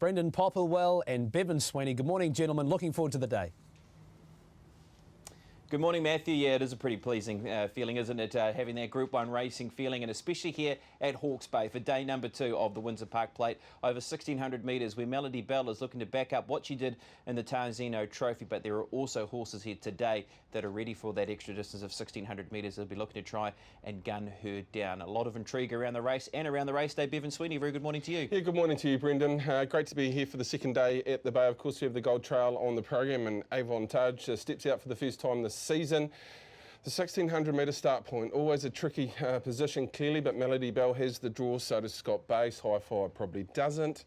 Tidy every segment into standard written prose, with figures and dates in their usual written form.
Brendan Popplewell and Bevan Sweeney. Good morning, gentlemen. Looking forward to the day. Good morning, Matthew. Yeah, it is a pretty pleasing feeling, isn't it, having that Group 1 racing feeling, and especially here at Hawke's Bay for day number 2 of the Windsor Park Plate, over 1,600 metres, where Melody Bell is looking to back up what she did in the Tarzino Trophy, but there are also horses here today that are ready for that extra distance of 1,600 metres. They'll be looking to try and gun her down. A lot of intrigue around the race and around the race day. Bevan Sweeney, very good morning to you. Yeah, good morning to you, Brendan. Great to be here for the second day at the Bay. Of course, we have the Gold Trail on the program, and Avon Tudge steps out for the first time this season. The 1,600 metre start point, always a tricky position clearly, but Melody Bell has the draw, so does Scott Base. High Five probably doesn't.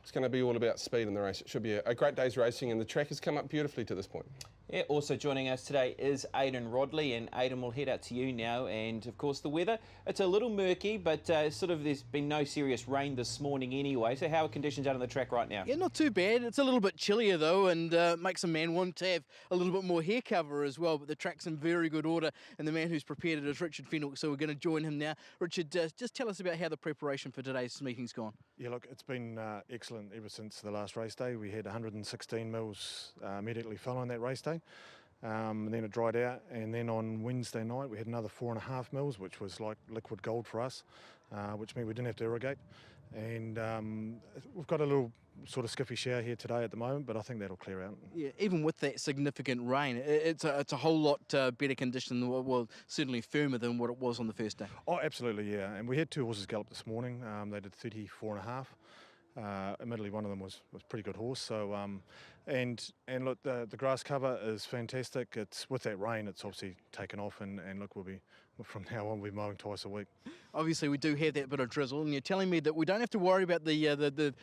It's going to be all about speed in the race. It should be a great day's racing, and the track has come up beautifully to this point. Yeah, also joining us today is Aidan Rodley, and Aidan, will head out to you now. And of course the weather, it's a little murky, but there's been no serious rain this morning anyway. So how are conditions out on the track right now? Yeah, not too bad. It's a little bit chillier though, and makes a man want to have a little bit more hair cover as well. But the track's in very good order, and the man who's prepared it is Richard Fenwick, so we're going to join him now. Richard, just tell us about how the preparation for today's meeting's gone. Yeah, look, it's been excellent ever since the last race day. We had 116 mils immediately following that race day. And then it dried out, and then on Wednesday night we had another 4.5 mils, which was like liquid gold for us, which meant we didn't have to irrigate. And we've got a little sort of skiffy shower here today at the moment, but I think that'll clear out. Yeah, even with that significant rain, it's a whole lot better condition, well, certainly firmer than what it was on the first day. Oh, absolutely, yeah. And we had 2 horses gallop this morning. They did 34.5. Admittedly, one of them was a pretty good horse. So, and look, the grass cover is fantastic. It's with that rain, it's obviously taken off, and look, from now on we'll be mowing twice a week. Obviously, we do have that bit of drizzle, and you're telling me that we don't have to worry about the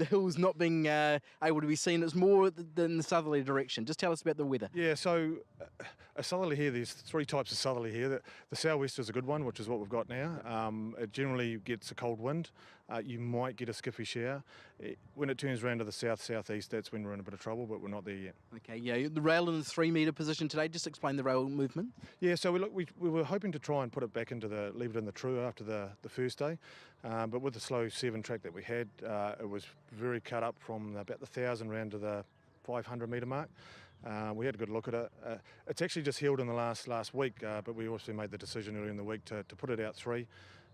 hills not being able to be seen. It's more in the southerly direction. Just tell us about the weather. Yeah, so a southerly here, there's 3 types of southerly here. The southwest is a good one, which is what we've got now. It generally gets a cold wind. You might get a skiffy shower. When it turns around to the south-southeast, that's when we're in a bit of trouble, but we're not there yet. Okay, yeah, the rail in the 3 metre position today. Just explain the rail movement. Yeah, so we were hoping to try and put it back into leave it in the true after the first day, but with the slow 7 track that we had, it was very cut up from about the 1,000 round to the 500 metre mark. We had a good look at it. It's actually just healed in the last week, but we also made the decision early in the week to put it out 3.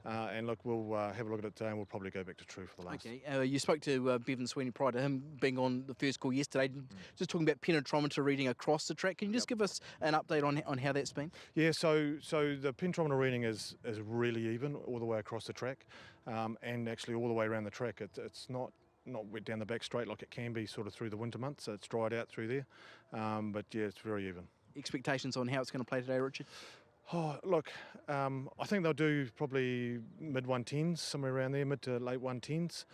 And look, we'll have a look at it today, and we'll probably go back to true for the last. Okay, you spoke to Bevan Sweeney prior to him being on the first call yesterday, just talking about penetrometer reading across the track. Can you just give us an update on how that's been? Yeah, so the penetrometer reading is really even all the way across the track, and actually all the way around the track. It's not wet down the back straight like it can be sort of through the winter months. So it's dried out through there, but yeah, it's very even. Expectations on how it's going to play today, Richard? Oh, look, I think they'll do probably mid-110s, somewhere around there, mid to late 110s.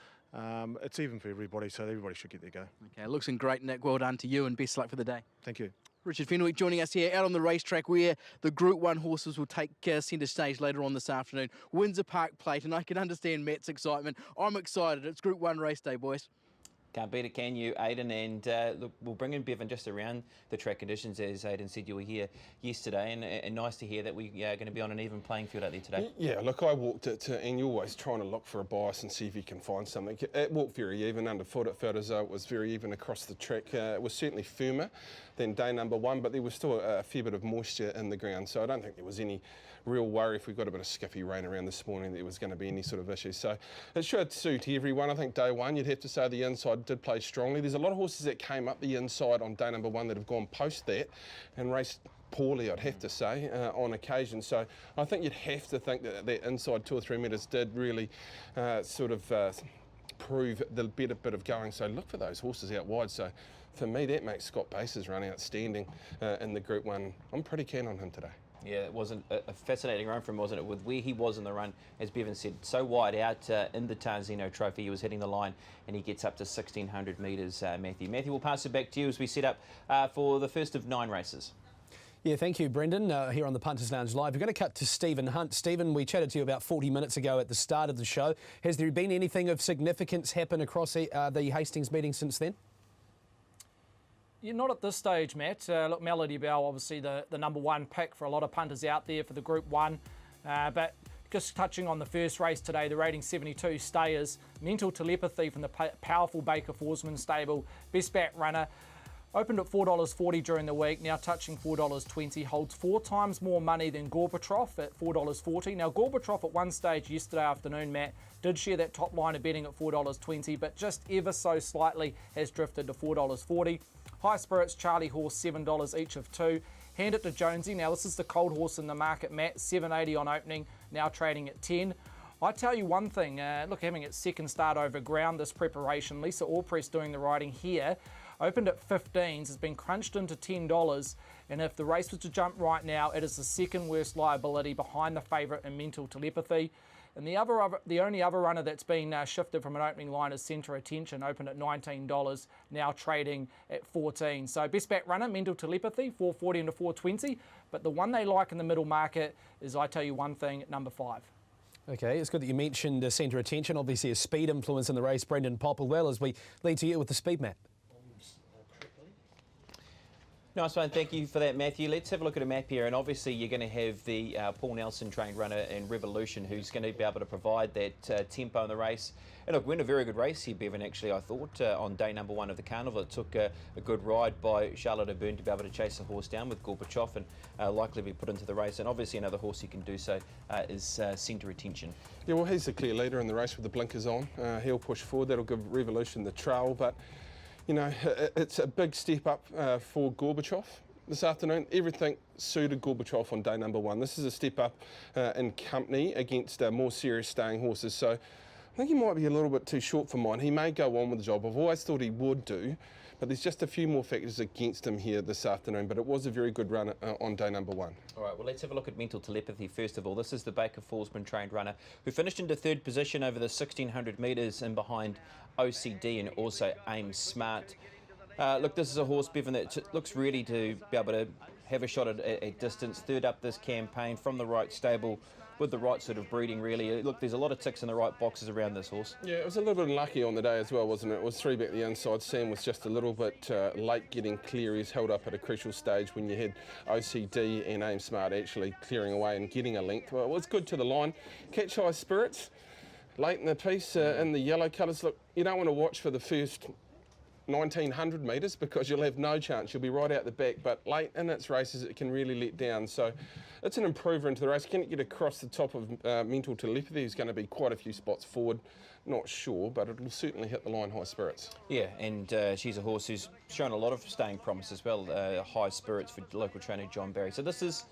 It's even for everybody, so everybody should get their go. Okay, looks in great, Nick. Well done to you, and best luck for the day. Thank you. Richard Fenwick joining us here out on the racetrack, where the Group 1 horses will take centre stage later on this afternoon. Windsor Park Plate, and I can understand Matt's excitement. I'm excited. It's Group 1 race day, boys. Can't beat it, can you, Aidan? And look, we'll bring in Bevan just around the track conditions, as Aidan said you were here yesterday, and nice to hear that we are going to be on an even playing field out there today. Yeah, look, I walked it, and you're always trying to look for a bias and see if you can find something. It walked very even underfoot. It felt as though it was very even across the track. It was certainly firmer than day number 1, but there was still a fair bit of moisture in the ground, so I don't think there was any real worry if we got a bit of skiffy rain around this morning that there was going to be any sort of issue. So it should suit everyone. I think day 1, you'd have to say the inside did play strongly. There's a lot of horses that came up the inside on day number 1 that have gone post that and raced poorly, I'd have to say, on occasion. So I think you'd have to think that that inside 2 or 3 metres did really prove the better bit of going. So look for those horses out wide. So for me, that makes Scott Base's run outstanding in the Group 1. I'm pretty keen on him today. Yeah, it wasn't a fascinating run for him, wasn't it? With where he was in the run, as Bevan said, so wide out in the Tarzino Trophy, he was hitting the line, and he gets up to 1,600 metres, Matthew. Matthew, we'll pass it back to you as we set up for the first of 9 races. Yeah, thank you, Brendan, here on the Punters Lounge Live. We're going to cut to Stephen Hunt. Stephen, we chatted to you about 40 minutes ago at the start of the show. Has there been anything of significance happen across the Hastings meeting since then? Yeah, not at this stage, Matt. Look, Melody Bell, obviously the number 1 pick for a lot of punters out there for the Group 1. But just touching on the first race today, the rating 72 Stayers, Mental Telepathy from the powerful Baker Forsman stable, best back runner. Opened at $4.40 during the week, now touching $4.20, holds 4 times more money than Gorbachev at $4.40. Now, Gorbachev at one stage yesterday afternoon, Matt, did share that top line of betting at $4.20, but just ever so slightly has drifted to $4.40. High Spirits, Charlie Horse, $7 each of 2. Hand It to Jonesy. Now, this is the cold horse in the market, Matt, $7.80 on opening, now trading at 10. I tell you one thing, look, having its second start over ground this preparation, Lisa Allpress doing the riding here, opened at 15s, has been crunched into $10, and if the race was to jump right now, it is the second worst liability behind the favourite in Mental Telepathy. And the only other runner that's been shifted from an opening line is Centre Attention, opened at $19, now trading at 14. So best back runner, Mental Telepathy, $4.40 into $4.20, but the one they like in the middle market is, I tell you one thing, number 5. Okay, it's good that you mentioned Centre Attention, obviously a speed influence in the race, Brendan Popple, well, as we lead to you with the speed map. Nice one, thank you for that, Matthew. Let's have a look at a map here, and obviously you're going to have the Paul Nelson trained runner in Revolution, who's going to be able to provide that tempo in the race. And look, we're in a very good race here, Bevan, actually, I thought, on day number 1 of the carnival. It took a good ride by Charlotte O'Byrne to be able to chase the horse down with Gorbachev and likely be put into the race. And obviously another horse who can do so is Centre Attention. Yeah, well, he's the clear leader in the race with the blinkers on. He'll push forward. That'll give Revolution the trail, but you know, it's a big step up for Gorbachev this afternoon. Everything suited Gorbachev on day number 1. This is a step up in company against more serious staying horses. So I think he might be a little bit too short for mine. He may go on with the job. I've always thought he would do, but there's just a few more factors against him here this afternoon. But it was a very good run on day number 1. All right, well, let's have a look at Mental Telepathy first of all. This is the Baker Forsman trained runner who finished into 3rd position over the 1,600 metres in behind OCD and also Aim Smart. Look, this is a horse, Bevan, that looks ready to be able to have a shot at distance. 3rd up this campaign from the right stable with the right sort of breeding, really. Look, there's a lot of ticks in the right boxes around this horse. Yeah, it was a little bit unlucky on the day as well, wasn't it? It was 3 back the inside. Sam was just a little bit late getting clear. He's held up at a crucial stage when you had OCD and Aim Smart actually clearing away and getting a length. Well, it was good to the line. Catch High Spirits late in the piece in the yellow colours. Look, you don't want to watch for the first 1,900 metres because you'll have no chance. You'll be right out the back, but late in its races it can really let down. So it's an improver into the race. Can it get across the top of Mental Telepathy? He's going to be quite a few spots forward. Not sure, but it'll certainly hit the line High Spirits. Yeah, and she's a horse who's shown a lot of staying promise as well. High Spirits for local trainer John Barry. So this is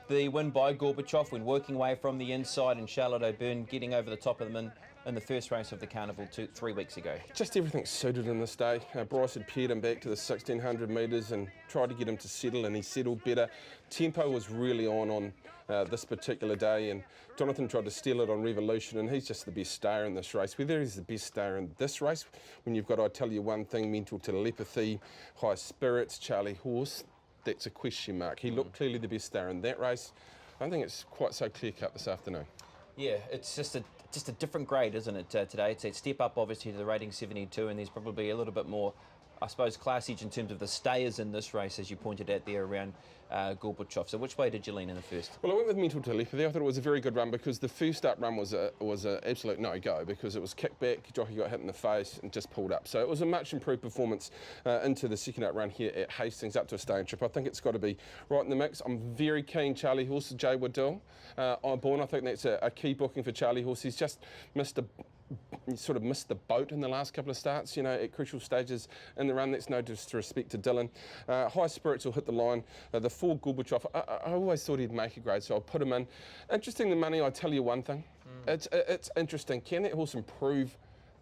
the win by Gorbachev when working away from the inside, and Charlotte O'Byrne getting over the top of them in the first race of the carnival 3 weeks ago. Just everything suited in this day. Bryce had peered him back to the 1,600 metres and tried to get him to settle, and he settled better. Tempo was really on this particular day, and Jonathan tried to steal it on Revolution, and he's just the best star in this race. Whether he's the best star in this race, when you've got, I tell you one thing, Mental Telepathy, High Spirits, Charlie Horse, that's a question mark. He looked clearly the best star in that race. I don't think it's quite so clear-cut this afternoon. Yeah, it's just a different grade, isn't it, today? It's a step up, obviously, to the rating 72, and there's probably a little bit more, I suppose, classage in terms of the stayers in this race, as you pointed out there, around Gorbachev. So which way did you lean in the first? Well, I went with Mental Telepathy. I thought it was a very good run because the first up run was an absolute no-go because it was kicked back, jockey got hit in the face and just pulled up. So it was a much improved performance into the second up run here at Hastings, up to a staying trip. I think it's got to be right in the mix. I'm very keen Charlie Horse, Jay Waddell on board. I think that's a key booking for Charlie Horse. He's just missed the boat in the last couple of starts, you know, at crucial stages in the run. That's no disrespect to Dylan. High Spirits will hit the line. The 4 Gorbachev, I always thought he'd make a grade, so I'll put him in. Interesting, the money, I tell you one thing. It's interesting. Can that horse improve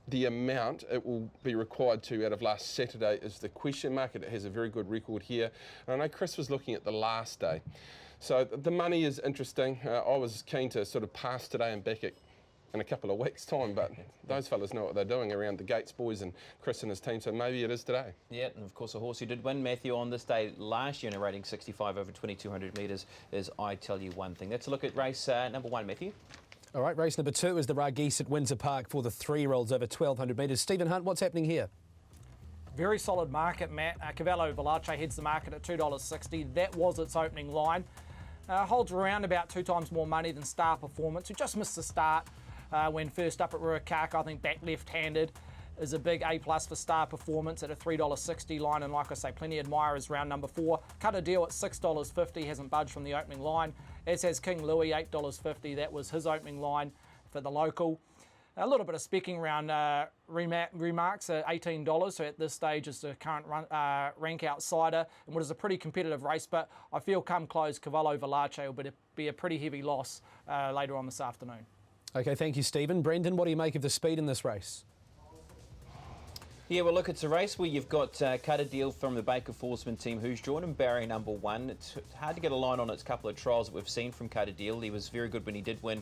the amount it will be required to out of last Saturday is the question mark. It has a very good record here. And I know Chris was looking at the last day. So the money is interesting. I was keen to sort of pass today and back it in a couple of weeks' time, but those fellas know what they're doing around the Gates boys and Chris and his team, so maybe it is today. Yeah, and of course a horse who did win, Matthew, on this day last year in a rating 65 over 2,200 metres is I Tell You One Thing. Let's look at race number 1, Matthew. All right, race number 2 is the Raggeese at Windsor Park for the 3-year-olds over 1,200 metres. Stephen Hunt, what's happening here? Very solid market, Matt. Cavallo Valace heads the market at $2.60. That was its opening line. Holds around about 2 times more money than Star Performance, who just missed the start when first up at Ruakaka. I think back left-handed is a big A+ for Star Performance at a $3.60 line, and like I say, plenty of admirers round number 4. Cut a deal at $6.50, hasn't budged from the opening line, as has King Louis, $8.50. That was his opening line for the local. A little bit of specking round remarks at $18, so at this stage is the current rank outsider, and what is a pretty competitive race, but I feel come close, Cavallo Veloce will be a pretty heavy loss later on this afternoon. Okay, thank you, Stephen. Brendan, what do you make of the speed in this race? Yeah, well, look, it's a race where you've got Cut a Deal from the Baker Forsman team, who's drawn in barrier number 1. It's hard to get a line on its couple of trials that we've seen from Cut a Deal. He was very good when he did win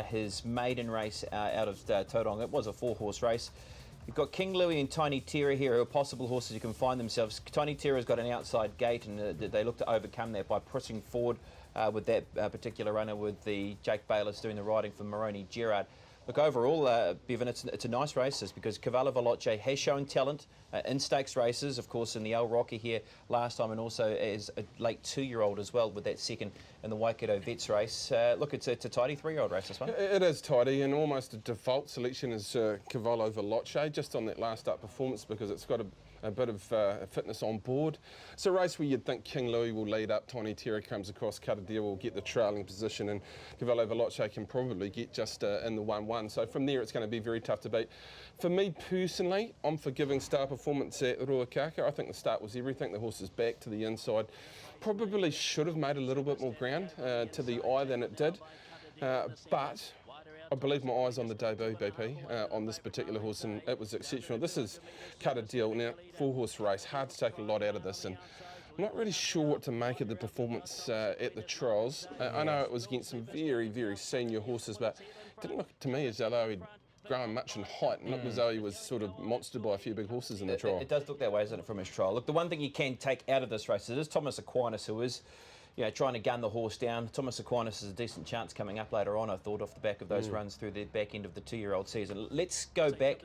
his maiden race out of Tauranga. It was a 4-horse race. You've got King Louis and Tiny Terror here, who are possible horses you can find themselves. Tiny Terror's got an outside gate, and they look to overcome that by pushing forward with that particular runner, with the Jake Bayliss doing the riding for Moroni Gerard. Look, overall, Bevan, it's a nice race, because Cavallo Veloce has shown talent in stakes races, of course, in the El Rocky here last time, and also as a late 2-year-old as well with that second in the Waikato Vets race. Look, it's a tidy 3-year-old race, this one. It is tidy, and almost a default selection is Cavallo Veloce, just on that last up performance, because it's got a bit of fitness on board. It's a race where you'd think King Louis will lead up, Tiny Terror comes across, Cut a Deal will get the trailing position, and Cavallo Veloce can probably get just in the 1-1. So from there, it's going to be very tough to beat. For me personally, I'm forgiving Star Performance at Ruakaka. I think the start was everything. The horse is back to the inside. Probably should have made a little bit more ground to the eye than it did, but I believe my eyes on the debut, BP, on this particular horse, and it was exceptional. This is Cut a Deal. Now, 4-horse race, hard to take a lot out of this, and I'm not really sure what to make of the performance at the trials. I know it was against some very, very senior horses, but it didn't look to me as though he'd grown much in height, and looked as though he was sort of monstered by a few big horses in the trial. It does look that way, doesn't it, from his trial? Look, the one thing you can take out of this race is Thomas Aquinas, who is trying to gun the horse down. Thomas Aquinas has a decent chance coming up later on, I thought, off the back of those runs through the back end of the 2-year-old season. Let's go back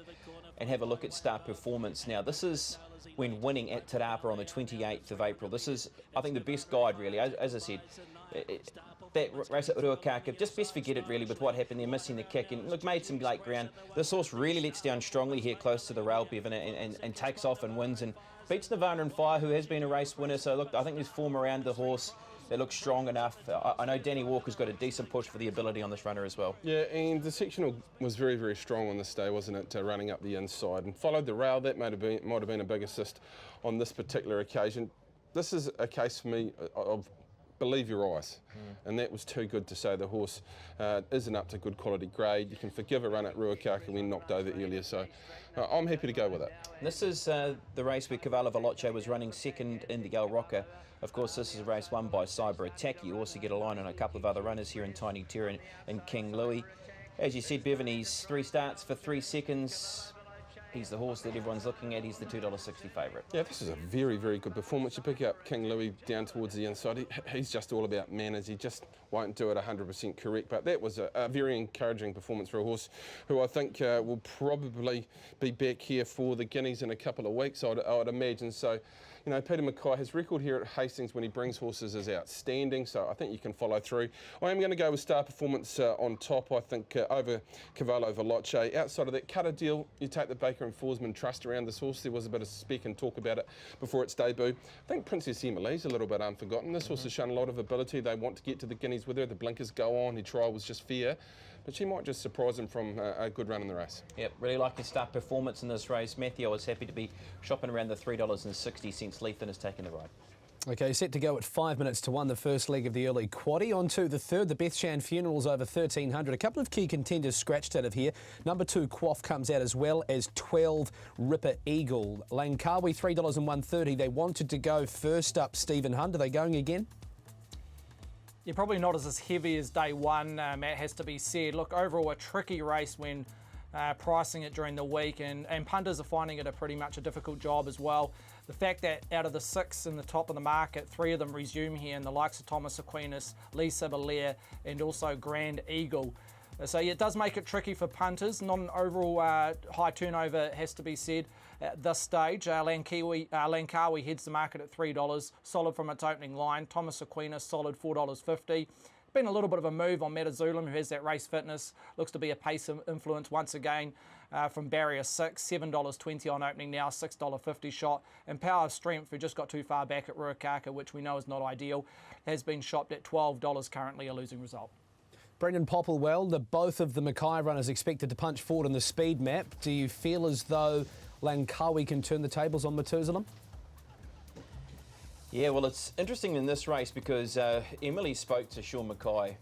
and have a look at Star Performance. Now, this is when winning at Te Rapa on the 28th of April. This is, I think, the best guide, really. As I said, that race at Ruakaka, just best forget it, really, with what happened there, missing the kick. And look, made some late ground. This horse really lets down strongly here close to the rail, Bevan, and takes off and wins and beats Nirvana and Fire, who has been a race winner. So, look, I think there's form around the horse. They look strong enough. I know Danny Walker's got a decent push for the ability on this runner as well. Yeah, and the sectional was very, very strong on this day, wasn't it, running up the inside and followed the rail. That might have been a big assist on this particular occasion. This is a case for me of believe your eyes, and that was too good to say. The horse isn't up to good quality grade. You can forgive a run at Ruakaka when knocked over earlier, so I'm happy to go with it. This is the race where Cavallo Veloce was running second in the El Rocker. Of course, this is a race won by Cyber Attack. You also get a line on a couple of other runners here in Tiny Terror and King Louis. As you said, Bevan, he's 3 starts for 3 seconds. He's the horse that everyone's looking at. He's the $2.60 favourite. Yeah, this is a very, very good performance. You pick up King Louis down towards the inside. He's just all about manners. He just won't do it 100% correct. But that was a very encouraging performance for a horse who I think will probably be back here for the Guineas in a couple of weeks, I'd imagine. So, you know, Peter Mackay, his record here at Hastings when he brings horses is outstanding, so I think you can follow through. I am going to go with Star Performance on top, I think, over Cavallo Veloce. Outside of that, Cut a Deal, you take the Baker and Forsman trust around this horse. There was a bit of spec and talk about it before its debut. I think Princess Emily's a little bit unforgotten. This horse has shown a lot of ability. They want to get to the Guineas with her. The blinkers go on. Her trial was just fair, but she might just surprise him from a good run in the race. Yep, really like the Star Performance in this race. Matthew, I was happy to be shopping around the $3.60. Lethan has taken the ride. Okay, set to go at 5 minutes to 1, the first leg of the early quaddie. On to the third, the Bethshan Funerals over 1,300. A couple of key contenders scratched out of here. Number 2, Quaff comes out, as well as 12, Ripper Eagle. Langkawi, $3.130. They wanted to go first up, Stephen Hunt. Are they going again? Yeah, probably not as heavy as day one, Matt, has to be said. Look, overall a tricky race when pricing it during the week, and punters are finding it pretty much a difficult job as well. The fact that out of the 6 in the top of the market, 3 of them resume here, and the likes of Thomas Aquinas, Lee Sibalair, and also Grand Eagle. So yeah, it does make it tricky for punters. Not an overall high turnover, has to be said. at this stage. Langkawi heads the market at $3, solid from its opening line. Thomas Aquinas, solid $4.50. Been a little bit of a move on Metazulam, who has that race fitness. Looks to be a pace influence once again from barrier 6, $7.20 on opening now, $6.50 shot. And Power of Strength, who just got too far back at Ruakaka, which we know is not ideal, has been shopped at $12, currently a losing result. Brendan Popplewell, both of the Mackay runners expected to punch forward in the speed map. Do you feel as though Langkawi can turn the tables on Matuzalam? Yeah, well, it's interesting in this race because Emily spoke to Sean Mackay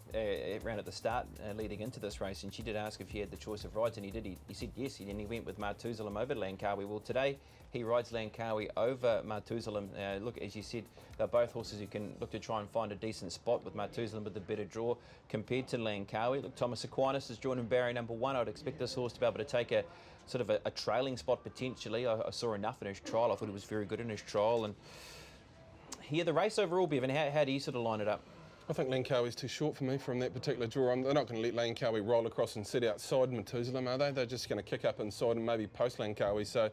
around at the start leading into this race, and she did ask if he had the choice of rides, and he did. He said yes, and he went with Matuzalam over Langkawi. Well, today he rides Langkawi over Matuzalam. Look, as you said, they're both horses who can look to try and find a decent spot, with Matuzalam with the better draw compared to Langkawi. Look, Thomas Aquinas is drawn in barrier number 1. I'd expect this horse to be able to take a sort of a trailing spot potentially. I saw enough in his trial. I thought he was very good in his trial. And here, the race overall, Bevan, how do you sort of line it up? I think Langkawi's too short for me from that particular draw. They're not going to let Langkawi roll across and sit outside Matuzalam, are they? They're just going to kick up inside and maybe post Langkawi. So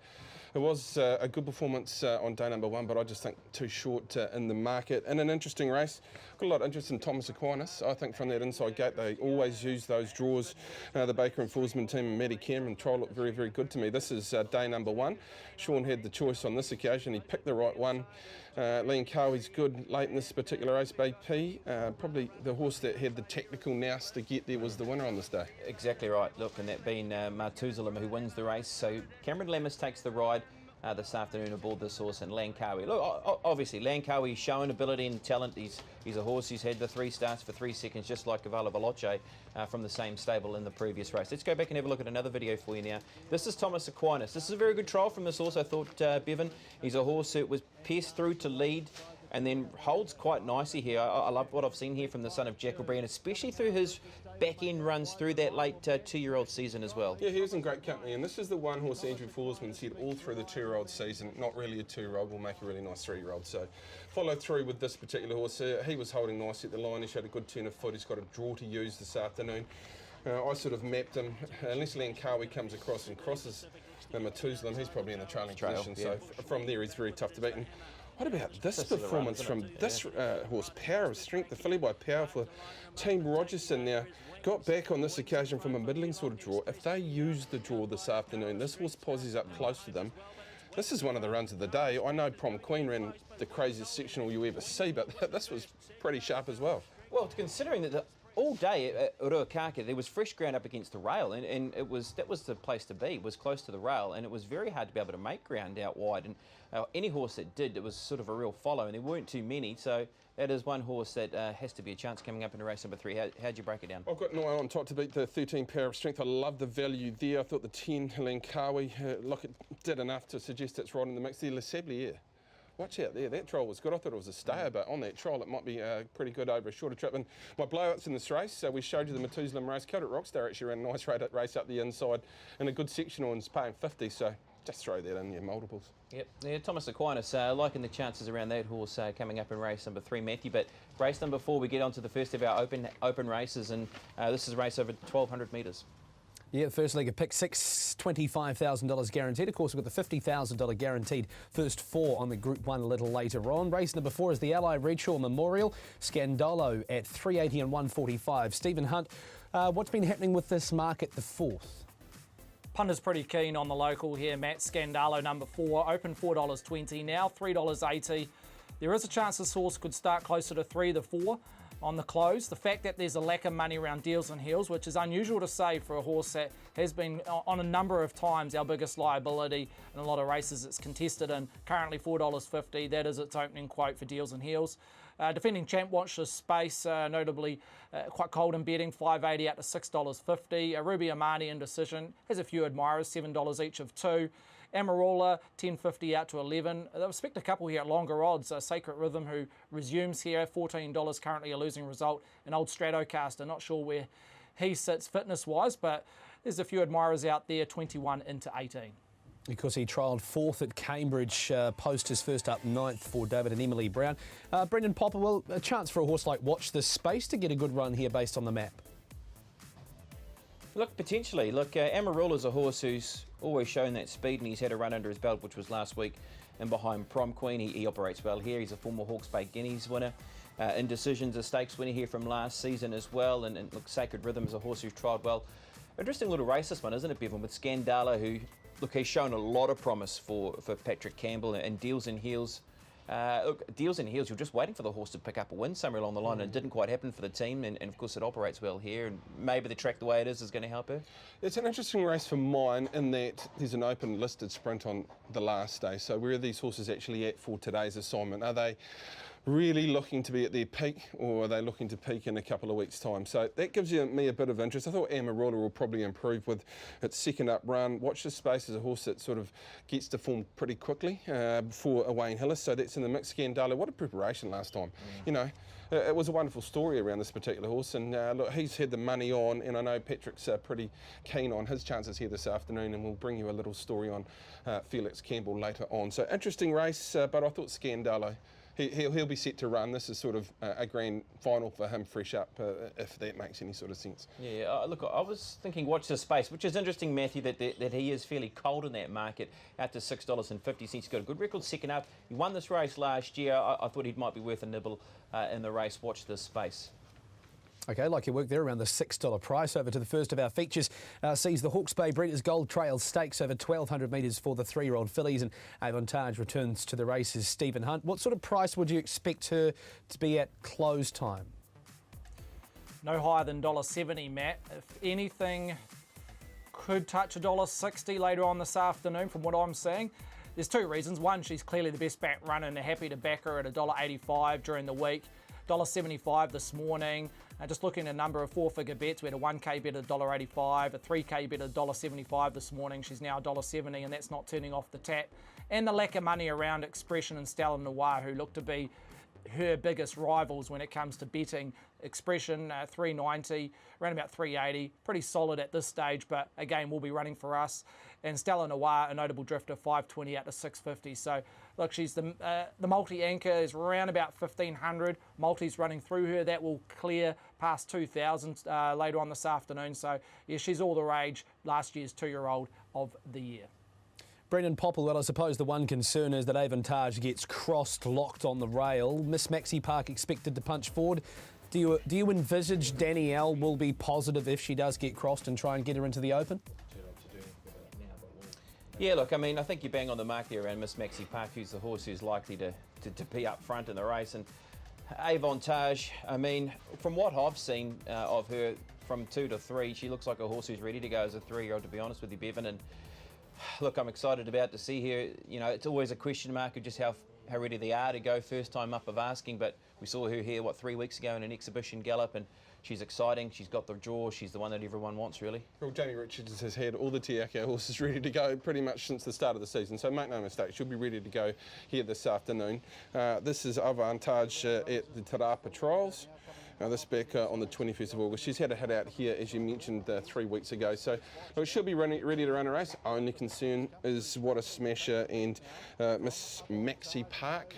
it was a good performance on day number 1, but I just think too short in the market. In an interesting race, got a lot of interest in Thomas Aquinas. I think from that inside gate, they always use those draws. The Baker and Forsman team and Matty Cameron trial looked very, very good to me. This is day number 1. Sean had the choice on this occasion. He picked the right one. Langkawi's good late in this particular race, BP. Probably the horse that had the tactical nous to get there was the winner on this day. Exactly right. Look, and that being Matuzalam, who wins the race. So Cameron Lammas takes the ride this afternoon aboard this horse, and Langkawi. Look, obviously Langkawi's shown ability and talent. He's a horse who's had the 3 starts for 3 seconds, just like Cavallo Veloce from the same stable in the previous race. Let's go back and have a look at another video for you now. This is Thomas Aquinas. This is a very good trial from this horse, I thought, Bevan. He's a horse that was pierced through to lead and then holds quite nicely here. I love what I've seen here from the son of Jackalbury, and especially through his back-end runs through that late 2-year-old season as well. Yeah, he was in great company, and this is the one horse Andrew Forsman said all through the 2-year-old season, not really a 2-year-old, will make a really nice 3-year-old. So follow through with this particular horse. He was holding nicely at the line. He showed a good turn of foot. He's got a draw to use this afternoon. I sort of mapped him, unless Langkawi comes across and crosses Matuzalam, he's probably in the trailing position. Yeah. So from there, he's very tough to beat. And what about this performance from this horse, Power of Strength, the filly by Power for Team Rogerson now? Got back on this occasion from a middling sort of draw. If they use the draw this afternoon, this horse posies up close to them. This is one of the runs of the day. I know Prom Queen ran the craziest sectional you ever see, but this was pretty sharp as well. Well, considering that all day at Ruakaka there was fresh ground up against the rail, and that was the place to be, was close to the rail, and it was very hard to be able to make ground out wide. And any horse that did, it was sort of a real follow, and there weren't too many. So that is one horse that has to be a chance coming up in race number 3. How'd you break it down? I've got 9 on top to beat the 13 Power of Strength. I love the value there. I thought the 10 Langkawi, look, it did enough to suggest it's right in the mix there. Le Sablier. Watch out there, that trial was good. I thought it was a stayer, but on that trial it might be pretty good over a shorter trip. And my blowouts in this race, so we showed you the Matuzalam race. Celtic Rockstar actually ran a nice race up the inside and a good sectional and is paying 50, so just throw that in your multiples. Yep, yeah, Thomas Aquinas, liking the chances around that horse coming up in race number 3, Matthew. But race number 4, we get on to the first of our open races, and this is a race over 1,200 metres. Yeah, first leg of pick 6, $25,000 guaranteed. Of course, we've got the $50,000 guaranteed first 4 on the Group 1 a little later on. Race number 4 is the Ally Redshaw Memorial. Scandalo at $3.80 and $1.45. Stephen Hunt, what's been happening with this market, the 4th? Punters pretty keen on the local here, Matt. Scandalo number 4, open $4.20, now $3.80. There is a chance this horse could start closer to 3 to 4 on the close. The fact that there's a lack of money around deals and heels, which is unusual to say for a horse that has been on a number of times our biggest liability in a lot of races it's contested in. Currently $4.50, that is its opening quote for deals and heels. Defending champ watched this space, notably quite cold in betting, $5.80 out to $6.50. Ruby Amani indecision, has a few admirers, $7 each of 2. Amarola, $10.50 out to 11. They've expect a couple here at longer odds. Sacred Rhythm, who resumes here, $14 currently a losing result. An old Stratocaster, not sure where he sits fitness-wise, but there's a few admirers out there, 21 into 18. Because he trialled 4th at Cambridge, post his first up 9th for David and Emily Brown. Brendan Popper, well, a chance for a horse like Watch This Space to get a good run here based on the map. Look, potentially. Look, Amarula's a horse who's always shown that speed, and he's had a run under his belt, which was last week, and behind Prom Queen. He operates well here. He's a former Hawke's Bay Guineas winner. Indecision's a stakes winner here from last season as well. And look, Sacred Rhythm is a horse who's trialled well. Interesting little race, this one, isn't it, Bevan, with Scandala, who, look, he's shown a lot of promise for Patrick Campbell, and Deals in Heels. Look, Deals in Heels, you're just waiting for the horse to pick up a win somewhere along the line, and it didn't quite happen for the team, and of course it operates well here, and maybe the track the way it is going to help her. It's an interesting race for mine in that there's an open listed sprint on the last day. So where are these horses actually at for today's assignment? Are they really looking to be at their peak, or are they looking to peak in a couple of weeks' time? So that gives me a bit of interest. I thought Amarula will probably improve with its second up run. Watch this space as a horse that sort of gets to form pretty quickly for Wayne Hillis. So that's in the mix. Scandala, what a preparation last time. You know, it was a wonderful story around this particular horse, and look, he's had the money on, and I know Patrick's pretty keen on his chances here this afternoon, and we'll bring you a little story on Felix Campbell later on. So interesting race, but I thought Scandala, he'll be set to run. This is sort of a grand final for him, fresh up, if that makes any sort of sense. Yeah, look, I was thinking watch this space, which is interesting, Matthew, that he is fairly cold in that market, out to $6.50. He's got a good record second up. He won this race last year. I thought he might be worth a nibble in the race. Watch this space. Okay, like your work there around the $6 price. Over to the first of our features. Sees the Hawke's Bay Breeders' Gold Trail Stakes over 1,200 metres for the 3-year-old fillies, and Avantage returns to the races. Stephen Hunt, what sort of price would you expect her to be at close time? No higher than $1.70, Matt. If anything, could touch $1.60 later on this afternoon from what I'm seeing. There's two reasons. One, she's clearly the best back runner, and they're happy to back her at $1.85 during the week. $1.75 this morning. Just looking at a number of four-figure bets, we had a 1K bet at $1.85, a 3K bet at $1.75 this morning. She's now $1.70, and that's not turning off the tap. And the lack of money around Expression and Stella Noir, who look to be her biggest rivals when it comes to betting. Expression, $3.90, around about $3.80. Pretty solid at this stage, but again, will be running for us. And Stella Noir, a notable drifter, $5.20 out to $6.50. So, look, she's the multi-anchor is around about 1,500. Multi's running through her. That will clear past 2,000 later on this afternoon. So, yeah, she's all the rage. Last year's 2-year-old of the year. Brendan Popple, well, I suppose the one concern is that Avantage gets crossed, locked on the rail. Miss Maxi Park expected to punch forward. Do you envisage Danielle will be positive if she does get crossed and try and get her into the open? Yeah, look, I mean, I think you bang on the mark there around Miss Maxi Park, who's the horse who's likely to be up front in the race. And Avantage, I mean, from what I've seen of her from 2 to 3, she looks like a horse who's ready to go as a 3-year-old, to be honest with you, Bevan. And look, I'm excited about to see her. You know, it's always a question mark of just how ready they are to go first time up of asking, but we saw her here, 3 weeks ago in an exhibition gallop, and she's exciting. She's got the draw. She's the one that everyone wants, really. Well, Jamie Richards has had all the Tiako horses ready to go pretty much since the start of the season, so make no mistake, she'll be ready to go here this afternoon. This is Avantage at the Tarapa Trials. This back on the 21st of August. She's had a hit out here, as you mentioned, 3 weeks ago. So look, she'll be ready to run a race. Only concern is What a Smasher and Miss Maxi Park.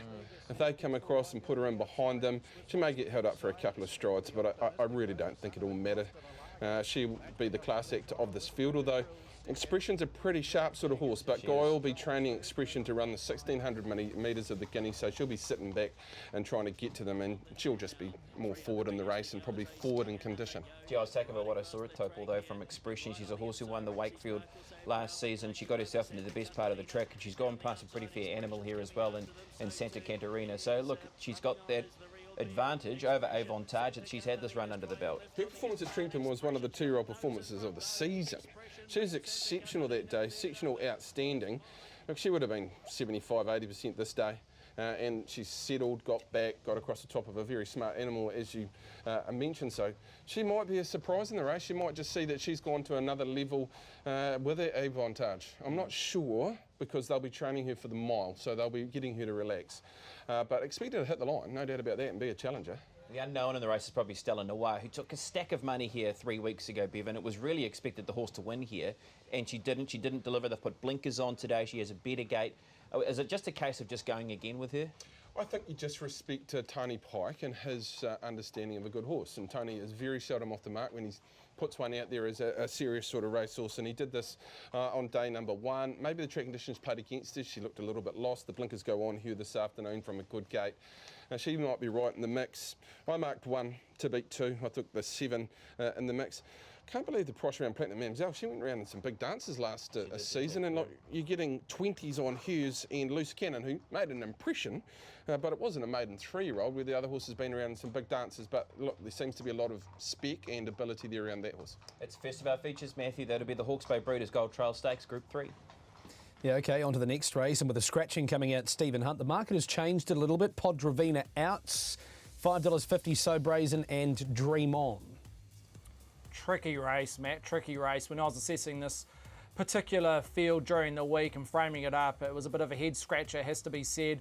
If they come across and put her in behind them, she may get held up for a couple of strides, but I really don't think it'll matter. She'll be the class act of this field, although Expression's a pretty sharp sort of horse, but Guy will be training Expression to run the 1,600 metres of the Guineas, so she'll be sitting back and trying to get to them, and she'll just be more forward in the race and probably forward in condition. Gee, I was taken by what I saw at Topol, though, from Expression. She's a horse who won the Wakefield last season. She got herself into the best part of the track, and she's gone past a pretty fair animal here as well in Santa Catarina. So, look, she's got that advantage over Avantage that she's had this run under the belt. Her performance at Trenton was one of the 2-year-old performances of the season. She was exceptional that day, exceptional, outstanding. Look, she would have been 75–80% this day. And she settled, got back, got across the top of a very smart animal, as you mentioned. So she might be a surprise in the race. She might just see that she's gone to another level with her Avantage. I'm not sure, because they'll be training her for the mile, so they'll be getting her to relax. But expect her to hit the line, no doubt about that, and be a challenger. The unknown in the race is probably Stella Noir, who took a stack of money here 3 weeks ago, Bevan. It was really expected the horse to win here, and she didn't. She didn't deliver. They've put blinkers on today. She has a better gate. Is it just a case of just going again with her? I think you just respect Tony Pike and his understanding of a good horse. And Tony is very seldom off the mark when he's puts one out there as a serious sort of racehorse, and he did this on day number 1. Maybe the track conditions played against her. She looked a little bit lost. The blinkers go on here this afternoon from a good gate. She might be right in the mix. I marked 1 to beat 2. I took the 7 in the mix. Can't believe the price around Platinum Mamselle. She went around in some big dances last season, and look, you're getting 20s on Hughes and Loose Cannon, who made an impression, but it wasn't a maiden 3-year-old, where the other horse has been around in some big dances. But look, there seems to be a lot of spec and ability there around that horse. It's the first of our features, Matthew. That'll be the Hawke's Bay Breeders' Gold Trail Stakes, Group 3. Yeah, OK, on to the next race. And with the scratching coming out, Stephen Hunt, the market has changed a little bit. Pod Ravina outs, $5.50 So Brazen and Dream On. Tricky race, Matt, tricky race. When I was assessing this particular field during the week and framing it up, it was a bit of a head scratcher, has to be said.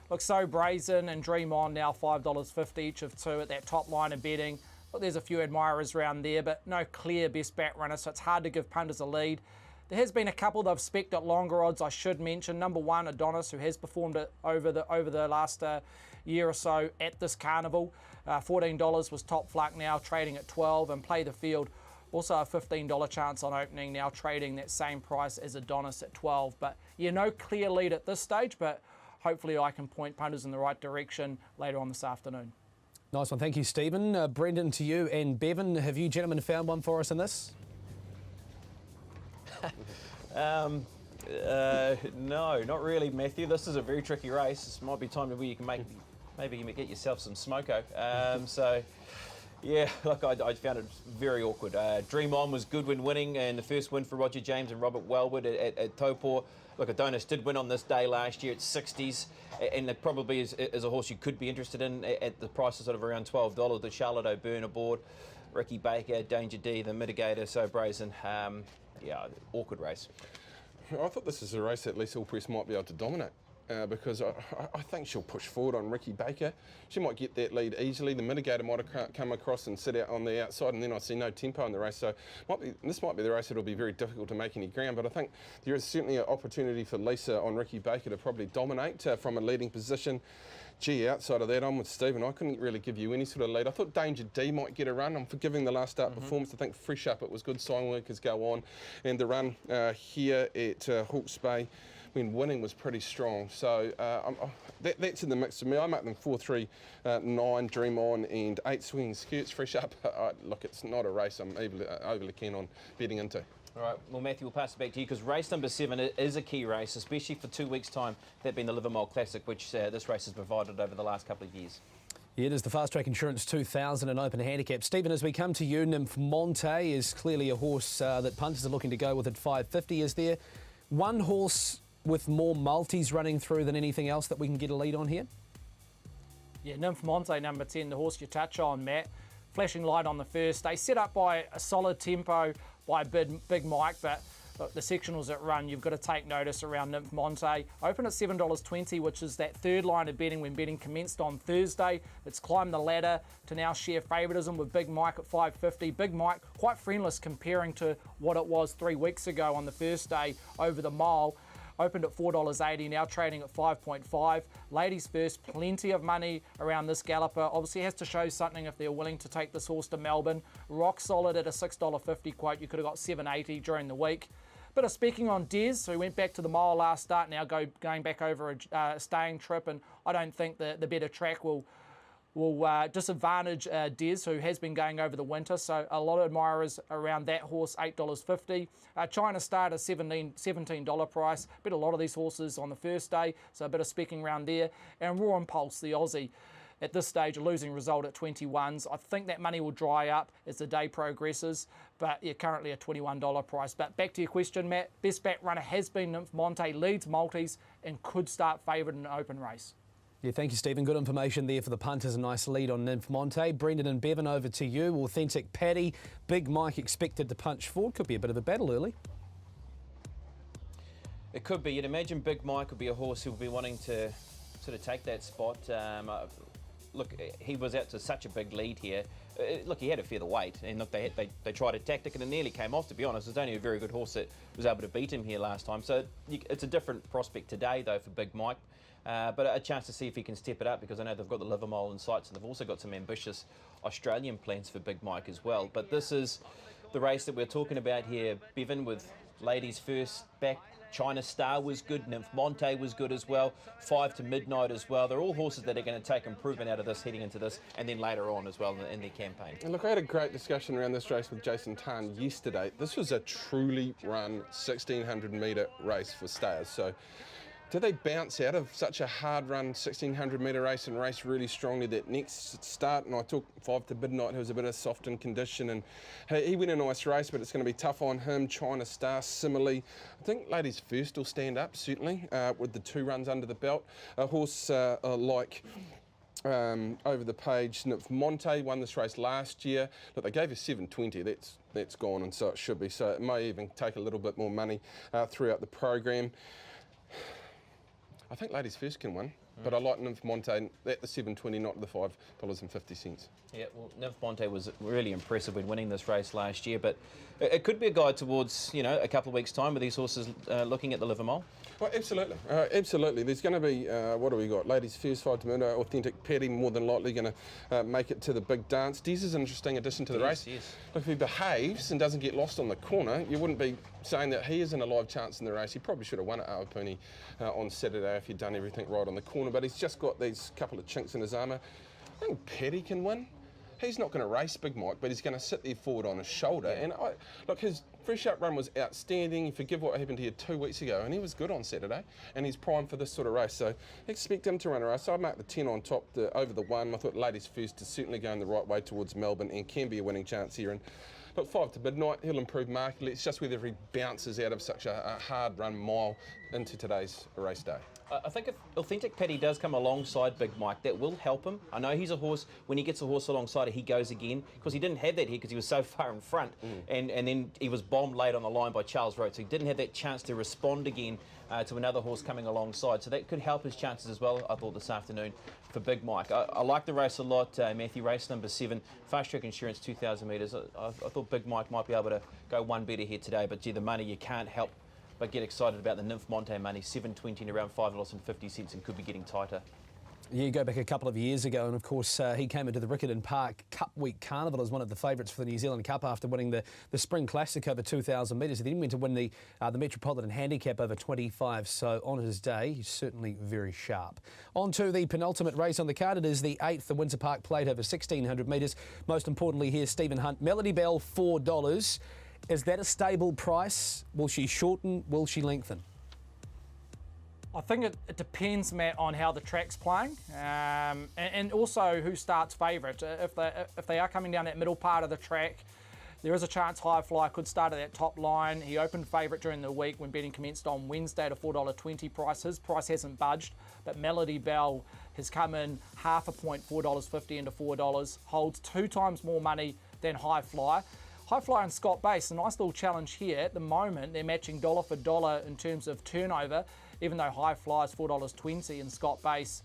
Look, So Brazen and Dream On now $5.50 each of 2 at that top line of betting. Look, there's a few admirers around there, but no clear best bat runner, so it's hard to give punters a lead. There has been a couple that I've specced at longer odds, I should mention. Number 1, Adonis, who has performed it over the last year or so at this carnival. $14 was top fluck, now trading at 12, and Play the Field, also a $15 chance on opening, now trading that same price as Adonis at 12. But yeah, no clear lead at this stage, but hopefully I can point punters in the right direction later on this afternoon. Nice one, thank you, Stephen. Brendan, to you and Bevan, have you gentlemen found one for us in this? No, not really, Matthew. This is a very tricky race. This might be time where you can maybe get yourself some smoko. So, yeah, look, I found it very awkward. Dream On was good when winning, and the first win for Roger James and Robert Wellwood at Taupō. Look, Adonis did win on this day last year at 60s, and it probably is a horse you could be interested in at the price of sort of around $12. The Charlotte O'Byrne aboard, Ricky Baker, Danger D, the Mitigator, So Brazen. Yeah, awkward race. I thought this is a race that Lisa Allpress might be able to dominate. Because I think she'll push forward on Ricky Baker. She might get that lead easily. The Mitigator might have come across and sit out on the outside, and then I see no tempo in the race. So this might be the race that'll be very difficult to make any ground. But I think there is certainly an opportunity for Lisa on Ricky Baker to probably dominate from a leading position. Gee, outside of that, I'm with Stephen. I couldn't really give you any sort of lead. I thought Danger D might get a run. I'm forgiving the last start performance. I think fresh up, it was good. Sign workers go on. And the run here at Hawke's Bay when winning was pretty strong. So that's in the mix for me. I make them 4, 3, 9, Dream On, and 8 Swinging Skirts fresh up. Look, it's not a race I'm overly keen on betting into. All right, well, Matthew, we'll pass it back to you because race number 7 is a key race, especially for 2 weeks' time, that being the Livermore Classic, which this race has provided over the last couple of years. Yeah, it is the Fast Track Insurance 2000 and Open Handicap. Stephen, as we come to you, Nymph Monte is clearly a horse that punters are looking to go with at $5.50. Is there one horse with more multis running through than anything else that we can get a lead on here? Yeah, Nymph Monte, number 10, the horse you touch on, Matt. Flashing light on the first day, set up by a solid tempo by Big Mike, but look, the sectionals that run, you've got to take notice around Nymph Monte. Open at $7.20, which is that third line of betting when betting commenced on Thursday. It's climbed the ladder to now share favouritism with Big Mike at $5.50. Big Mike, quite friendless comparing to what it was 3 weeks ago on the first day over the mile. Opened at $4.80, now trading at 5.5. Ladies first, plenty of money around this galloper. Obviously has to show something if they're willing to take this horse to Melbourne. Rock solid at a $6.50 quote. You could have got $7.80 during the week. Bit of speaking on Des, who went back to the mile last start, now going back over a staying trip, and I don't think the better track will disadvantage Des, who has been going over the winter. So a lot of admirers around that horse, $8.50. China Star at a $17 price. Bet a lot of these horses on the first day, so a bit of speccing around there. And Raw Impulse, the Aussie, at this stage, a losing result at 21s. I think that money will dry up as the day progresses, but yeah, currently a $21 price. But back to your question, Matt. Best back runner has been Nymph Monte, leads multis, and could start favoured in an open race. Yeah, thank you, Stephen. Good information there for the punters. A nice lead on Nymph Monte. Brendan and Bevan, over to you. Authentic Paddy. Big Mike expected to punch forward. Could be a bit of a battle early. It could be. You'd imagine Big Mike would be a horse who would be wanting to sort of take that spot. Look, he was out to such a big lead here. Look, he had a featherweight, and look, they tried a tactic, and it nearly came off, to be honest. There's only a very good horse that was able to beat him here last time. So it's a different prospect today, though, for Big Mike. But a chance to see if he can step it up, because I know they've got the Livermore in sights, and they've also got some ambitious Australian plans for Big Mike as well. But this is the race that we're talking about here, Bevan, with ladies first back. China Star was good, Nymph Monte was good as well, 5 to Midnight as well. They're all horses that are going to take improvement out of this heading into this and then later on as well in their campaign. And look, I had a great discussion around this race with Jason Tan yesterday. This was a truly run 1600 metre race for stayers. So do they bounce out of such a hard run 1600 metre race and race really strongly that next start? And I took 5 to Midnight, who was a bit of softened condition, and he went a nice race, but it's going to be tough on him. China Star similarly. I think Ladies First will stand up certainly with the 2 runs under the belt. A horse like over the page, Nymph Monte won this race last year. Look, they gave her 720. That's gone, and so it should be. So it may even take a little bit more money throughout the program. I think Ladies First can win, but I like Nymph Monte at the 7.20, not the $5.50. Yeah, well, Nymph Monte was really impressive when winning this race last year, but it could be a guide towards, you know, a couple of weeks' time with these horses looking at the Livermore. Well, absolutely, absolutely. There's going to be, what do we got? Ladies First, 5 to Midnight, Authentic Paddy, more than likely going to make it to the big dance. Des is an interesting addition to the race. Yes. Look, if he behaves and doesn't get lost on the corner, you wouldn't be saying that he isn't a live chance in the race. He probably should have won at Awapuni on Saturday if he'd done everything right on the corner, but he's just got these couple of chinks in his armour. I think Paddy can win. He's not going to race Big Mike, but he's going to sit there forward on his shoulder. And look, his fresh up run was outstanding. You forgive what happened here 2 weeks ago, and he was good on Saturday, and he's primed for this sort of race. So expect him to run a race. So I marked the 10 on top over the 1. I thought Ladies First is certainly going the right way towards Melbourne and can be a winning chance here. And look, 5 to Midnight, he'll improve markedly. It's just whether he bounces out of such a hard run mile into today's race day. I think if Authentic Paddy does come alongside Big Mike, that will help him. I know he's a horse, when he gets a horse alongside it, he goes again, because he didn't have that here because he was so far in front, and then he was bombed late on the line by Charles Road, so he didn't have that chance to respond again to another horse coming alongside, so that could help his chances as well, I thought, this afternoon for Big Mike. I like the race a lot, Matthew. Race number 7, Fast Track Insurance, 2,000 metres. I thought Big Mike might be able to go one better here today, but gee, the money, you can't help but get excited about the Nymph Monte money, 7.20 and around $5.50, and could be getting tighter. Yeah, you go back a couple of years ago, and of course he came into the Riccarton Park Cup Week Carnival as one of the favourites for the New Zealand Cup after winning the Spring Classic over 2,000 metres. He then went to win the Metropolitan Handicap over 25, so on his day, he's certainly very sharp. On to the penultimate race on the card. It is the 8th, the Windsor Park Plate over 1,600 metres. Most importantly here, Stephen Hunt. Melody Bell, $4. Is that a stable price? Will she shorten? Will she lengthen? I think it depends, Matt, on how the track's playing, and also who starts favourite. If they are coming down that middle part of the track, there is a chance High Fly could start at that top line. He opened favourite during the week when betting commenced on Wednesday at a $4.20 price. His price hasn't budged, but Melody Bell has come in half a point, $4.50 into $4, holds 2 times more money than High Fly. High Fly and Scott Base, a nice little challenge here. At the moment, they're matching dollar for dollar in terms of turnover, even though High Fly is $4.20 and Scott Base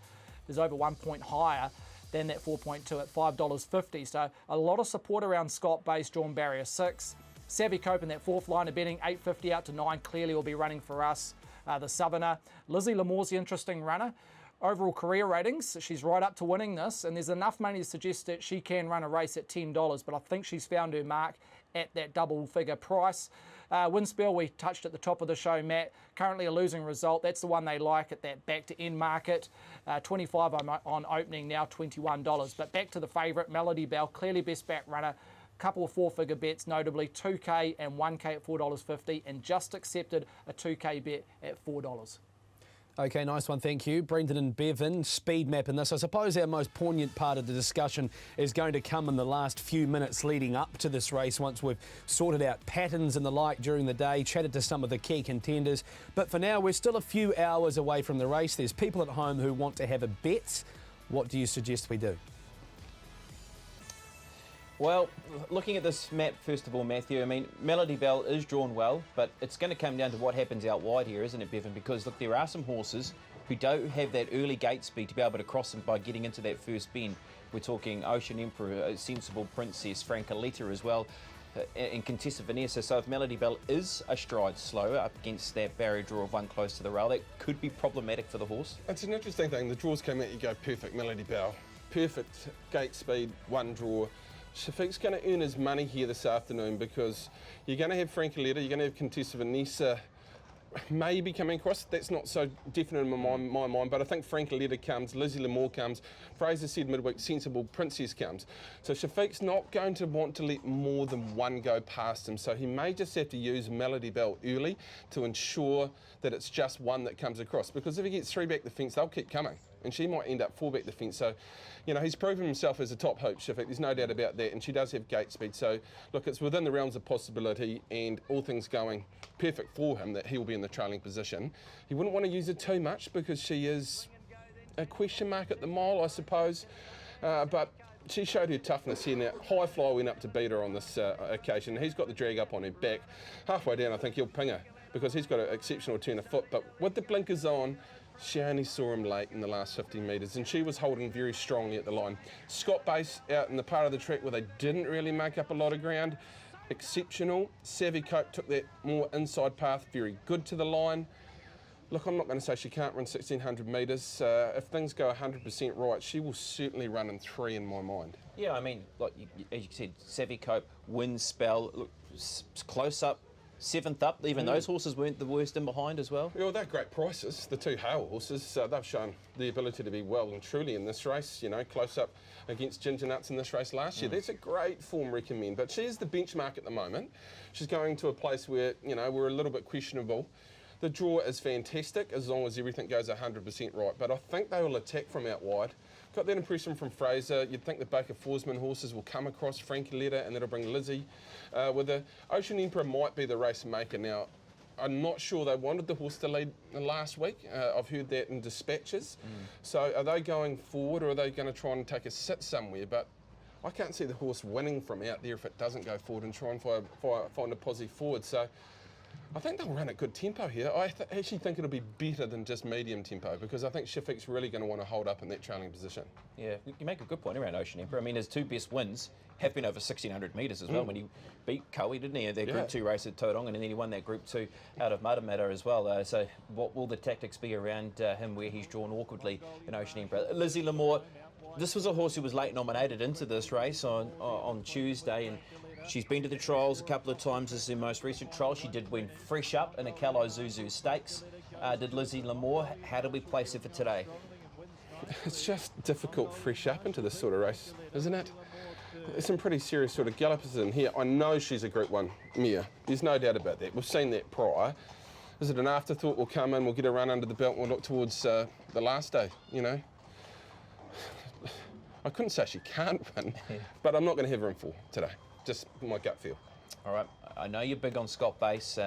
is over 1 point higher than that 4.2 at $5.50. So a lot of support around Scott Base, drawn barrier 6. Savvy Cope in that 4th line of betting, 8.50 out to 9, clearly will be running for us. The Southerner. Lizzie Lamore's the interesting runner. Overall career ratings, she's right up to winning this, and there's enough money to suggest that she can run a race at $10, but I think she's found her mark at that double-figure price. Windspell, we touched at the top of the show, Matt, currently a losing result. That's the one they like at that back-to-end market. 25 on opening, now $21. But back to the favourite, Melody Bell, clearly best back runner. Couple of 4-figure bets, notably 2K and 1K at $4.50, and just accepted a 2K bet at $4. Okay, nice one, thank you. Brendan and Bevan, speed map in this. I suppose our most poignant part of the discussion is going to come in the last few minutes leading up to this race, once we've sorted out patterns and the like during the day, chatted to some of the key contenders. But for now, we're still a few hours away from the race. There's people at home who want to have a bet. What do you suggest we do? Well, looking at this map, first of all, Matthew, I mean, Melody Bell is drawn well, but it's going to come down to what happens out wide here, isn't it, Bevan? Because, look, there are some horses who don't have that early gate speed to be able to cross them by getting into that first bend. We're talking Ocean Emperor, Sensible Princess, Francolita as well, and Contessa Vanessa. So if Melody Bell is a stride slower up against that barrier draw of 1 close to the rail, that could be problematic for the horse. It's an interesting thing. The draws came out, you go perfect, Melody Bell. Perfect gate speed, 1 draw. Shafiq's going to earn his money here this afternoon because you're going to have Frankie Letta, you're going to have Contessa Vanessa maybe coming across. That's not so definite in my mind, but I think Frankie Letta comes, Lizzie Lamore comes, Fraser said midweek, sensible Princess comes. So Shafiq's not going to want to let more than one go past him, so he may just have to use Melody Bell early to ensure that it's just one that comes across, because if he gets 3 back the fence, they'll keep coming, and she might end up 4 back the fence. So, you know, he's proven himself as a top hoop, Shafiq, there's no doubt about that, and she does have gate speed. So, look, it's within the realms of possibility, and all things going perfect for him, that he'll be in the trailing position. He wouldn't want to use her too much because she is a question mark at the mile, I suppose, but she showed her toughness here. Now, High Fly went up to beat her on this occasion. He's got the drag up on her back. Halfway down, I think he'll ping her because he's got an exceptional turn of foot, but with the blinkers on, she only saw him late in the last 50 metres, and she was holding very strongly at the line. Scott Base out in the part of the track where they didn't really make up a lot of ground, exceptional. Savvy Cope took that more inside path, very good to the line. Look, I'm not going to say she can't run 1,600 metres. If things go 100% right, she will certainly run in 3 in my mind. Yeah, I mean, like as you said, Savvy Cope, wind spell, look, close up, 7th up. Even those horses weren't the worst in behind as well. Well, they're great prices. The 2 Hale horses, they've shown the ability to be well and truly in this race. You know, close up against Ginger Nuts in this race last year. That's a great form recommend. But she's the benchmark at the moment. She's going to a place where, you know, we're a little bit questionable. The draw is fantastic as long as everything goes 100% right. But I think they will attack from out wide. Got that impression from Fraser. You'd think the Baker Forsman horses will come across Frankie Letta, and that'll bring Lizzie with her. Ocean Emperor might be the race maker. Now, I'm not sure they wanted the horse to lead last week. I've heard that in dispatches. So are they going forward, or are they going to try and take a sit somewhere? But I can't see the horse winning from out there if it doesn't go forward and try and find a posse forward. So I think they'll run at good tempo here. I actually think it'll be better than just medium tempo, because I think Shafiq's really going to want to hold up in that trailing position. Yeah, you make a good point around Ocean Emperor. I mean, his 2 best wins have been over 1,600 metres as well, when he beat Cowie, didn't he? Their Group 2 race at Tauranga, and then he won that Group 2 out of Matamata as well. So what will the tactics be around him where he's drawn awkwardly in Ocean Emperor? Lizzie Lamore, this was a horse who was late nominated into this race on Tuesday, and she's been to the trials a couple of times. As her most recent trial, she did win fresh up in a Callow Zuzu Stakes. Did Lizzie Lamore. How do we place her for today? It's just difficult fresh up into this sort of race, isn't it? There's some pretty serious sort of gallopers in here. I know she's a Group 1 mare. There's no doubt about that. We've seen that prior. Is it an afterthought? We'll come in, we'll get a run under the belt, and we'll look towards the last day, you know? I couldn't say she can't win, but I'm not going to have her in 4 today. Just my gut feel. All right, I know you're big on Scott Base.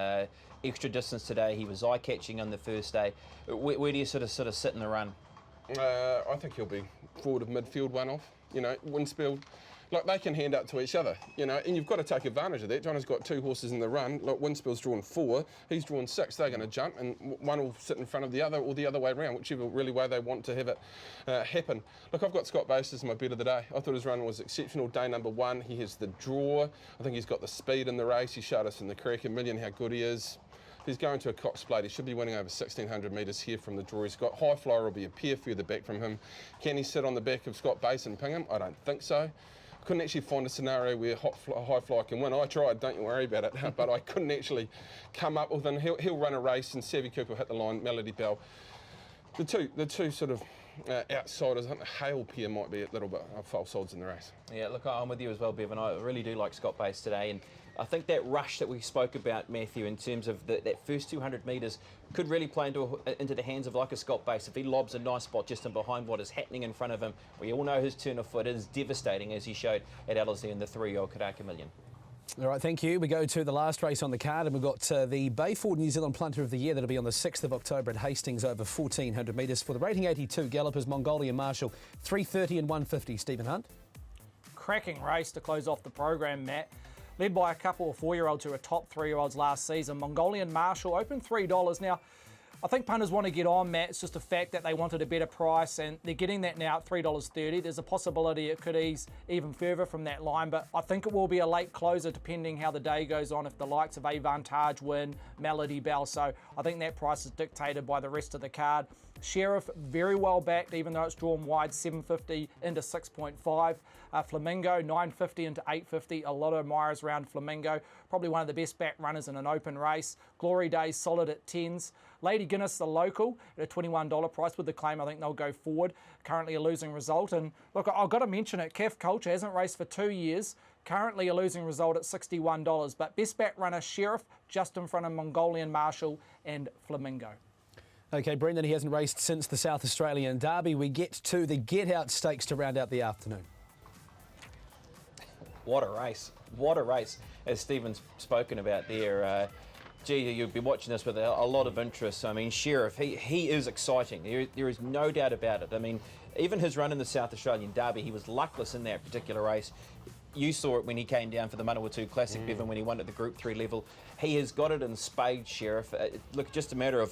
Extra distance today, he was eye-catching on the first day. Where do you sort of sit in the run? I think he'll be forward of midfield, one off. You know, Windspill, like they can hand up to each other, you know, and you've got to take advantage of that. Johnny's got 2 horses in the run. Like Windspill's drawn 4, he's drawn 6. They're going to jump, and one will sit in front of the other, or the other way around, whichever really way they want to have it happen. Look, I've got Scott Base as my bet of the day. I thought his run was exceptional. Day number 1, he has the draw. I think he's got the speed in the race. He showed us in the Cracker Million how good he is. If he's going to a Cox Plate, he should be winning over 1,600 metres here from the draw. He's got High Flyer will be a pair further back from him. Can he sit on the back of Scott Base and ping him? I don't think so. Couldn't actually find a scenario where High Flyer can win. I tried, don't you worry about it, but I couldn't actually come up with him. He'll run a race, and Savvy Cooper will hit the line, Melody Bell. The two sort of outsiders, I think the Hale pair might be a little bit of false odds in the race. Yeah, look, I'm with you as well, Bevan. I really do like Scott Base today, and I think that rush that we spoke about, Matthew, in terms of that first 200 metres could really play into the hands of like a Scott Base. If he lobs a nice spot just in behind what is happening in front of him, we all know his turn of foot is devastating, as he showed at Ellerslie in the 3-year-old Karaka Million. All right, thank you. We go to the last race on the card, and we've got the Bayford New Zealand Punter of the Year. That'll be on the 6th of October at Hastings, over 1,400 metres. For the rating 82 gallopers, Mongolian Marshall, 3:30 and 1:50. Stephen Hunt. Cracking race to close off the program, Matt. Led by a couple of 4-year-olds who were top 3-year-olds last season. Mongolian Marshall opened $3. Now, I think punters want to get on, Matt. It's just a fact that they wanted a better price, and they're getting that now at $3.30. There's a possibility it could ease even further from that line, but I think it will be a late closer depending how the day goes on, if the likes of Avantage win, Melody Bell. So I think that price is dictated by the rest of the card. Sheriff, very well backed, even though it's drawn wide, 750 into 6.5. Flamingo, 950 into 850. A lot of admirers around Flamingo. Probably one of the best back runners in an open race. Glory Days, solid at 10s. Lady Guinness, the local, at a $21 price. With the claim, I think they'll go forward. Currently a losing result. And look, I've got to mention it, Calf Culture hasn't raced for 2 years. Currently a losing result at $61. But best back runner, Sheriff, just in front of Mongolian Marshal and Flamingo. Okay, Brendan, he hasn't raced since the South Australian Derby. We get to the Get Out Stakes to round out the afternoon. What a race. What a race, as Stephen's spoken about there. Gee, you'll be watching this with a lot of interest. I mean, Sheriff, he is exciting. There is no doubt about it. I mean, even his run in the South Australian Derby, he was luckless in that particular race. You saw it when he came down for the Manawatu Classic, Bevan, when he won at the Group 3 level. He has got it in spades, Sheriff. Look, just a matter of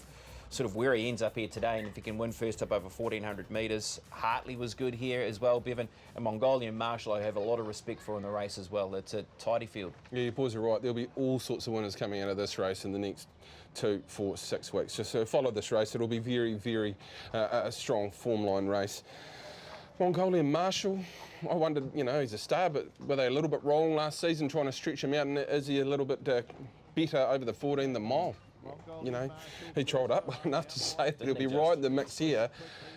sort of where he ends up here today, and if he can win first up over 1,400 metres. Hartley was good here as well, Bevan, and Mongolian Marshal I have a lot of respect for in the race as well. It's a tidy field. Yeah, you boys are right. There'll be all sorts of winners coming out of this race in the next 2, 4, 6 weeks. Just follow this race. It'll be very, very a strong form line race. Mongolian Marshal, I wondered, you know, he's a star, but were they a little bit wrong last season trying to stretch him out, and is he a little bit better over the 14 than mile? You know, he trialled up well enough to say that he'll be right in the mix here.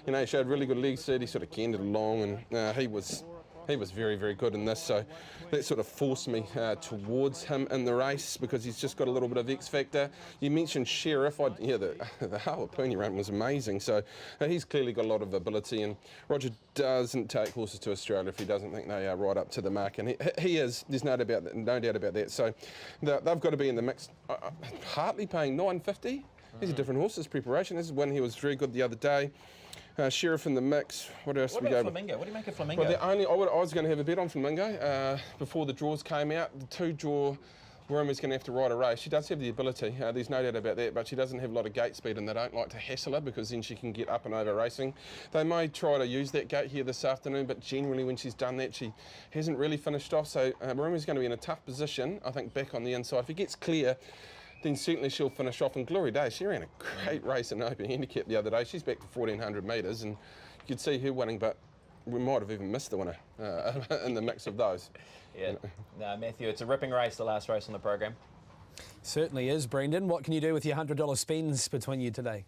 You know, he showed really good leg speed. He sort of canned it along, and he was very, very good in this. So that sort of forced me towards him in the race because he's just got a little bit of X factor. You mentioned Sheriff. The Hawapuni run was amazing. So he's clearly got a lot of ability, and Roger doesn't take horses to Australia if he doesn't think they are right up to the mark, and he is. There's no doubt about that. So they've got to be in the mix. Hartley paying $9.50. He's a different horse. His preparation. This is when he was very good the other day. Sheriff in the mix. What else What we about go? Flamingo? What do you make of Flamingo? Well, I was going to have a bet on Flamingo before the draws came out. The 2-draw Rumour's going to have to ride a race. She does have the ability, there's no doubt about that, but she doesn't have a lot of gate speed, and they don't like to hassle her because then she can get up and over racing. They may try to use that gate here this afternoon, but generally when she's done that, she hasn't really finished off. So Rumour's going to be in a tough position, I think, back on the inside. If he gets clear, then certainly she'll finish off. And Glory Day, she ran a great race in open handicap the other day. She's back to 1,400 metres, and you could see her winning, but we might have even missed the winner in the mix of those. Yeah, no, Matthew, it's a ripping race, the last race on the program. Certainly is, Brendan. What can you do with your $100 spends between you today?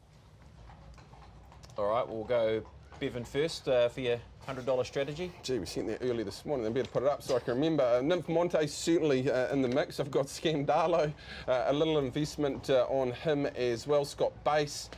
All right, we'll go Bevan first for your $100 strategy. Gee, we sent that early this morning. They better put it up so I can remember. Nymph Monte certainly in the mix. I've got Scandalo, a little investment on him as well. Scott Bass.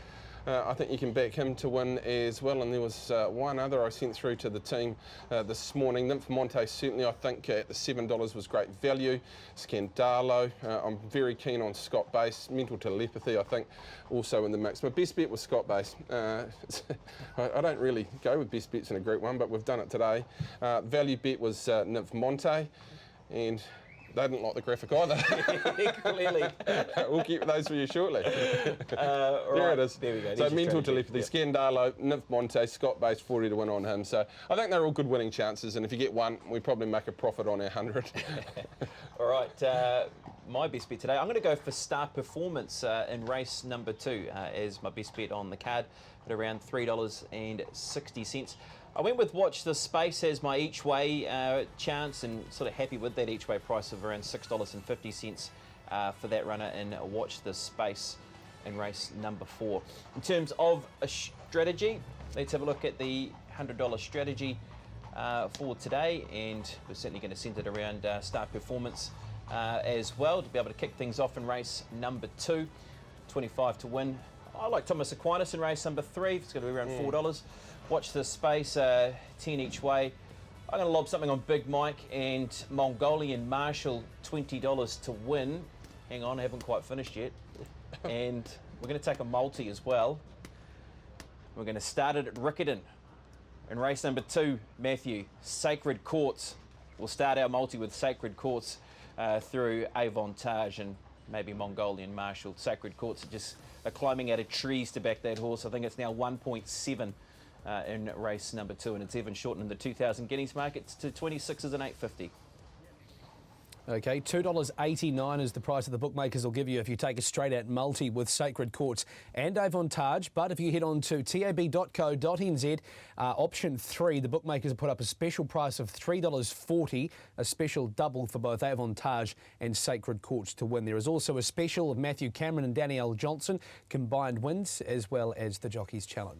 I think you can back him to win as well. And there was one other I sent through to the team this morning. Nymph Monte certainly, I think, at the $7 was great value. Scandalo, I'm very keen on Scott Bass. Mental Telepathy, I think, also in the mix. My best bet was Scott Bass. I don't really go with best bets in a Group 1, but we've done it today. Value bet was Nymph Monte, and they didn't like the graphic either. Clearly. We'll keep those for you shortly. There it is. There we go. So Mental Telepathy, Scandalo, Nymph Monte, Scott Bass, 40 to win on him. So I think they're all good winning chances, and if you get one, we probably make a profit on our 100. All right, my best bet today, I'm going to go for Star Performance in race number 2 as my best bet on the card at around $3.60. I went with Watch the Space as my each way chance, and sort of happy with that each way price of around $6.50 for that runner in Watch the Space in race number 4. In terms of a strategy, let's have a look at the $100 strategy for today, and we're certainly going to centre it around Star Performance as well to be able to kick things off in race number 2. 25 to win. I like Thomas Aquinas in race number 3. It's going to be around $4. Watch the Space, 10 each way. I'm going to lob something on Big Mike and Mongolian Marshal, $20 to win. Hang on, I haven't quite finished yet. And we're going to take a multi as well. We're going to start it at Riccarton. In race number 2, Matthew, Sacred Courts. We'll start our multi with Sacred Courts through Avantage and maybe Mongolian Marshal. Sacred Courts are climbing out of trees to back that horse. I think it's now 1.7 in race number 2, and it's even shortened in the 2000 Guineas markets to 26s and 850. Okay, $2.89 is the price that the bookmakers will give you if you take a straight out multi with Sacred Courts and Avantage. But if you head on to tab.co.nz, option 3, the bookmakers have put up a special price of $3.40, a special double for both Avantage and Sacred Courts to win. There is also a special of Matthew Cameron and Danielle Johnson, combined wins, as well as the Jockeys Challenge.